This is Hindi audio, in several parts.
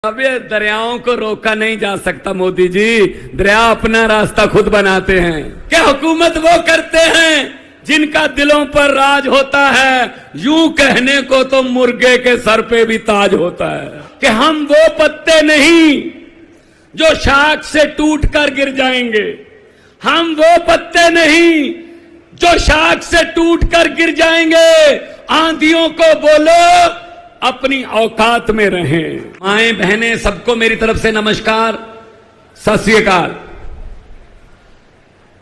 अब ये दरियाओं को रोका नहीं जा सकता मोदी जी, दरिया अपना रास्ता खुद बनाते हैं। क्या हुकूमत वो करते हैं जिनका दिलों पर राज होता है, यूं कहने को तो मुर्गे के सर पे भी ताज होता है। कि हम वो पत्ते नहीं जो शाख से टूटकर गिर जाएंगे, हम वो पत्ते नहीं जो शाख से टूटकर गिर जाएंगे। आंधियों को बोलो अपनी औकात में रहें। माएं बहनें सबको मेरी तरफ से नमस्कार, सत श्री अकाल।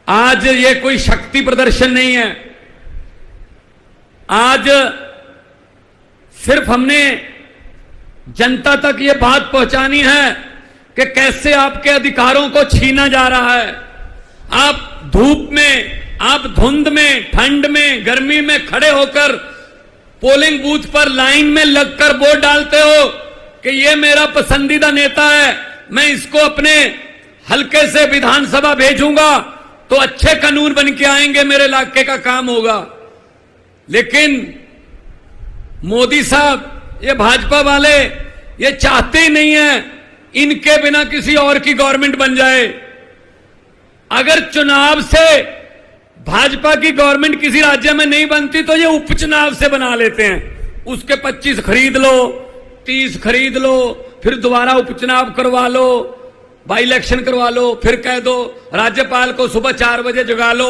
आज ये कोई शक्ति प्रदर्शन नहीं है, आज सिर्फ हमने जनता तक ये बात पहुंचानी है कि कैसे आपके अधिकारों को छीना जा रहा है। आप धूप में, आप धुंध में, ठंड में, गर्मी में खड़े होकर पोलिंग बूथ पर लाइन में लगकर वोट डालते हो कि ये मेरा पसंदीदा नेता है, मैं इसको अपने हल्के से विधानसभा भेजूंगा तो अच्छे कानून बन के आएंगे, मेरे इलाके का काम होगा। लेकिन मोदी साहब, ये भाजपा वाले ये चाहते ही नहीं है इनके बिना किसी और की गवर्नमेंट बन जाए। अगर चुनाव से भाजपा की गवर्नमेंट किसी राज्य में नहीं बनती तो ये उपचुनाव से बना लेते हैं। उसके 25 खरीद लो, 30 खरीद लो, फिर दोबारा उपचुनाव करवा लो, बाई इलेक्शन करवा लो, फिर कह दो राज्यपाल को सुबह 4 बजे जगा लो,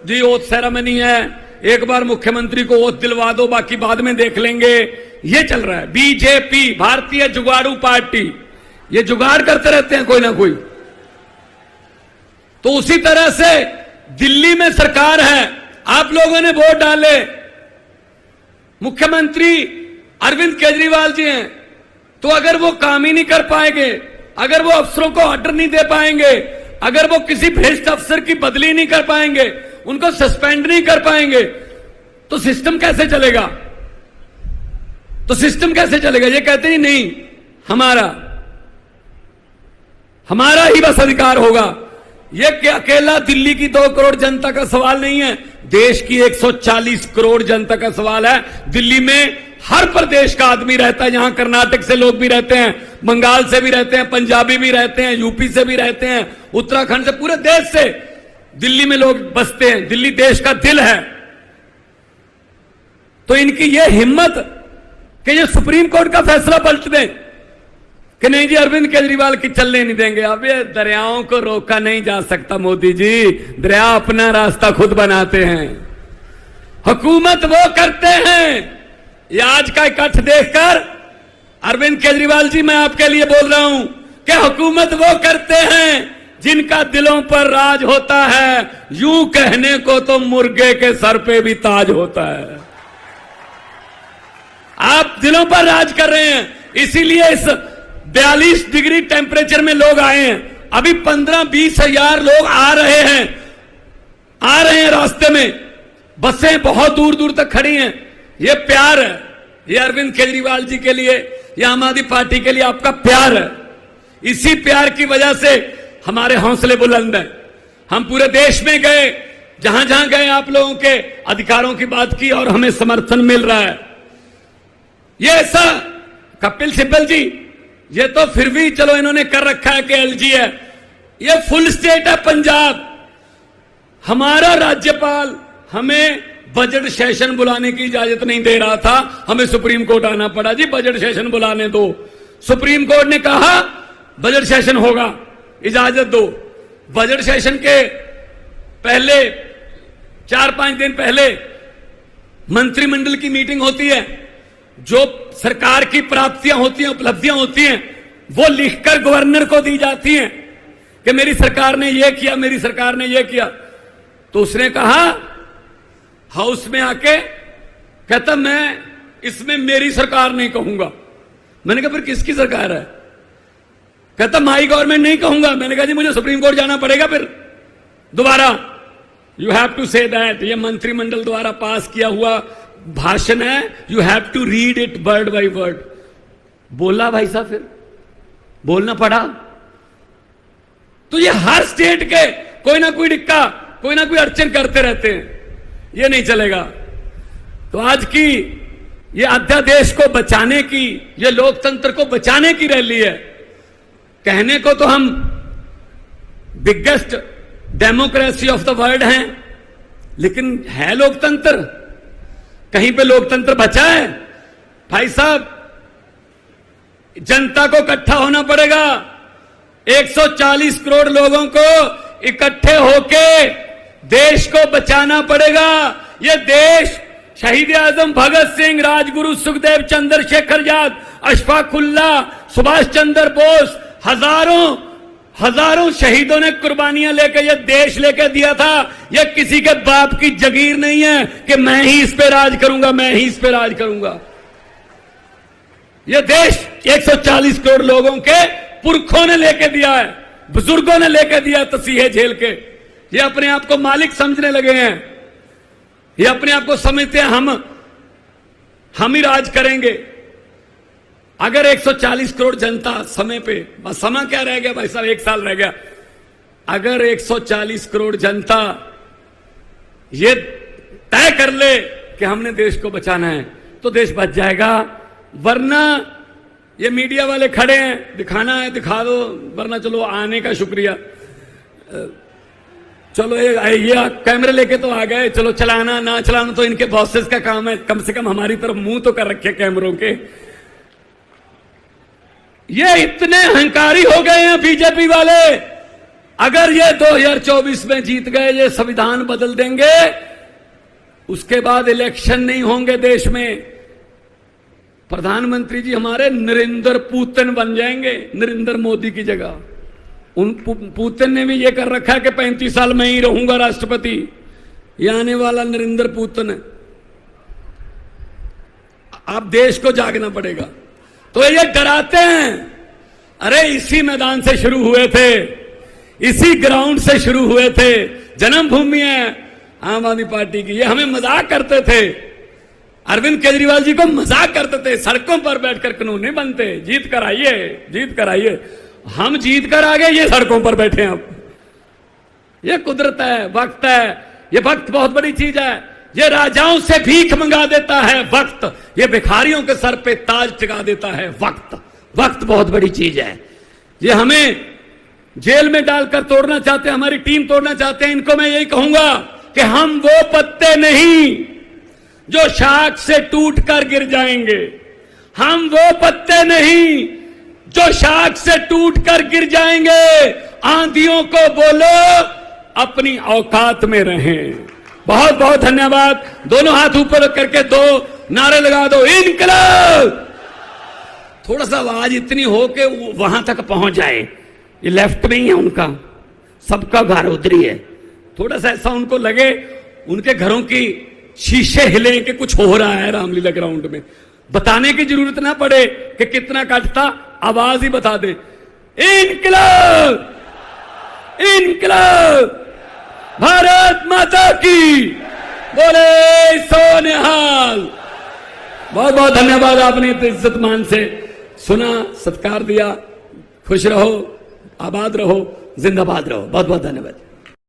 जी ओथ सेरेमनी है, एक बार मुख्यमंत्री को ओथ दिलवा दो, बाकी बाद में देख लेंगे। ये चल रहा है। बीजेपी, भारतीय जुगाड़ू पार्टी, ये जुगाड़ करते रहते हैं कोई ना कोई। तो उसी तरह से दिल्ली में सरकार है, आप लोगों ने वोट डाले, मुख्यमंत्री अरविंद केजरीवाल जी हैं, तो अगर वो काम ही नहीं कर पाएंगे, अगर वो अफसरों को ऑर्डर नहीं दे पाएंगे, अगर वो किसी भ्रष्ट अफसर की बदली नहीं कर पाएंगे, उनको सस्पेंड नहीं कर पाएंगे, तो सिस्टम कैसे चलेगा? तो सिस्टम कैसे चलेगा? ये कहते ही नहीं, हमारा ही बस अधिकार होगा। ये अकेला दिल्ली की 2 करोड़ जनता का सवाल नहीं है, देश की 140 करोड़ जनता का सवाल है। दिल्ली में हर प्रदेश का आदमी रहता है, यहां कर्नाटक से लोग भी रहते हैं, बंगाल से भी रहते हैं, पंजाबी भी रहते हैं, यूपी से भी रहते हैं, उत्तराखंड से, पूरे देश से दिल्ली में लोग बसते हैं। दिल्ली देश का दिल है। तो इनकी ये हिम्मत कि ये सुप्रीम कोर्ट का फैसला पलट दें कि नहीं जी अरविंद केजरीवाल की चलने नहीं देंगे। अब ये दरियाओं को रोका नहीं जा सकता मोदी जी, दरिया अपना रास्ता खुद बनाते हैं। हुकूमत वो करते हैं। ये आज का इकट्ठ देखकर अरविंद केजरीवाल जी, मैं आपके लिए बोल रहा हूं कि हुकूमत वो करते हैं जिनका दिलों पर राज होता है, यूं कहने को तो मुर्गे के सर पे भी ताज होता है। आप दिलों पर राज कर रहे हैं, इसीलिए इस 42 डिग्री टेम्परेचर में लोग आए हैं। अभी 15-20 हजार लोग आ रहे हैं रास्ते में, बसें बहुत दूर दूर तक खड़ी हैं। ये प्यार है, ये अरविंद केजरीवाल जी के लिए, ये आम आदमी पार्टी के लिए आपका प्यार है। इसी प्यार की वजह से हमारे हौसले बुलंद हैं। हम पूरे देश में गए, जहां जहां गए आप लोगों के अधिकारों की बात की और हमें समर्थन मिल रहा है। ये ऐसा कपिल सिब्बल जी, ये तो फिर भी चलो इन्होंने कर रखा है कि एलजी है, ये फुल स्टेट है पंजाब। हमारा राज्यपाल हमें बजट सेशन बुलाने की इजाजत नहीं दे रहा था, हमें सुप्रीम कोर्ट आना पड़ा, जी बजट सेशन बुलाने दो। सुप्रीम कोर्ट ने कहा बजट सेशन होगा, इजाजत दो। बजट सेशन के पहले 4-5 दिन पहले मंत्रिमंडल की मीटिंग होती है, जो सरकार की प्राप्तियां होती हैं, उपलब्धियां होती हैं, वो लिखकर गवर्नर को दी जाती हैं कि मेरी सरकार ने ये किया, मेरी सरकार ने ये किया। तो उसने कहा हाउस में आके, कहता मैं इसमें मेरी सरकार नहीं कहूंगा। मैंने कहा फिर किसकी सरकार है? कहता माई गवर्नमेंट नहीं कहूंगा। मैंने कहा जी मुझे सुप्रीम कोर्ट जाना पड़ेगा फिर दोबारा। You have to say that, ये मंत्रिमंडल द्वारा पास किया हुआ भाषण है, you have to read it word by word. बोला भाई साहब, फिर बोलना पड़ा। तो ये हर स्टेट के कोई ना कोई डिक्का, कोई ना कोई अड़चन करते रहते हैं, ये नहीं चलेगा। तो आज की ये अध्यादेश को बचाने की, ये लोकतंत्र को बचाने की रैली है। कहने को तो हम biggest democracy of the world हैं, लेकिन है लोकतंत्र? कहीं पे लोकतंत्र बचा है? भाई साहब, जनता को इकट्ठा होना पड़ेगा। 140 करोड़ लोगों को इकट्ठे होके देश को बचाना पड़ेगा। ये देश शहीद आजम भगत सिंह, राजगुरु सुखदेव, चंद्रशेखर आजाद, अशफाकुल्लाह, सुभाष चंद्र बोस, हजारों शहीदों ने कुर्बानियां लेकर यह देश लेकर दिया था। यह किसी के बाप की जगीर नहीं है कि मैं ही इस पे राज करूंगा, मैं ही इस पे राज करूंगा। यह देश 140 करोड़ लोगों के पुरखों ने लेकर दिया है, बुजुर्गों ने लेकर दिया तसीहे झेल के। ये अपने आप को मालिक समझने लगे हैं, ये अपने आप को समझते हैं हम ही राज करेंगे। अगर 140 करोड़ जनता समय पे, बस समय क्या रह गया भाई साहब, 1 साल रह गया। अगर 140 करोड़ जनता ये तय कर ले कि हमने देश को बचाना है तो देश बच जाएगा। वरना ये मीडिया वाले खड़े हैं, दिखाना है दिखा दो, वरना चलो आने का शुक्रिया, चलो ये कैमरे लेके तो आ गए, चलो चलाना ना चलाना तो इनके बॉसेस का काम है, कम से कम हमारी तरफ मुंह तो कर रखे कैमरों के। ये इतने अहंकारी हो गए हैं बीजेपी वाले। अगर ये 2024 में जीत गए, ये संविधान बदल देंगे, उसके बाद इलेक्शन नहीं होंगे देश में। प्रधानमंत्री जी हमारे नरेंद्र पुतिन बन जाएंगे, नरेंद्र मोदी की जगह। उन पुतिन ने भी ये कर रखा है कि 35 साल में ही रहूंगा राष्ट्रपति। ये आने वाला नरेंद्र पुतिन है। अब देश को जागना पड़ेगा। तो ये डराते हैं, अरे इसी मैदान से शुरू हुए थे, इसी ग्राउंड से शुरू हुए थे, जन्मभूमि है आम आदमी पार्टी की। ये हमें मजाक करते थे, अरविंद केजरीवाल जी को मजाक करते थे, सड़कों पर बैठकर कानून नहीं बनते, जीत कर आइए, जीत कर आइए। हम जीत कर आ गए, ये सड़कों पर बैठे हैं अब। ये कुदरत है, वक्त है। ये वक्त बहुत बड़ी चीज है। ये राजाओं से भीख मंगा देता है वक्त, ये भिखारियों के सर पे ताज टिका देता है वक्त। वक्त बहुत बड़ी चीज है। ये हमें जेल में डालकर तोड़ना चाहते हैं, हमारी टीम तोड़ना चाहते हैं। इनको मैं यही कहूंगा कि हम वो पत्ते नहीं जो शाख से टूटकर गिर जाएंगे, हम वो पत्ते नहीं जो शाख से टूटकर गिर जाएंगे। आंधियों को बोलो अपनी औकात में रहें। बहुत बहुत धन्यवाद। दोनों हाथ ऊपर करके 2 नारे लगा दो, इनकलाब। थोड़ा सा आवाज इतनी हो कि वहां तक पहुंच जाए। ये लेफ्ट में ही है उनका, सबका घर उधरी है। थोड़ा सा ऐसा उनको लगे, उनके घरों की शीशे हिले कि कुछ हो रहा है रामलीला ग्राउंड में। बताने की जरूरत ना पड़े कि कितना कटता, आवाज ही बता दे, इनकलाब, इनकलाब, भारत माता की, बोले सो निहाल। बहुत बहुत धन्यवाद, आपने इतने इज्जत मान से सुना, सत्कार दिया। खुश रहो, आबाद रहो, जिंदाबाद रहो। बहुत बहुत धन्यवाद।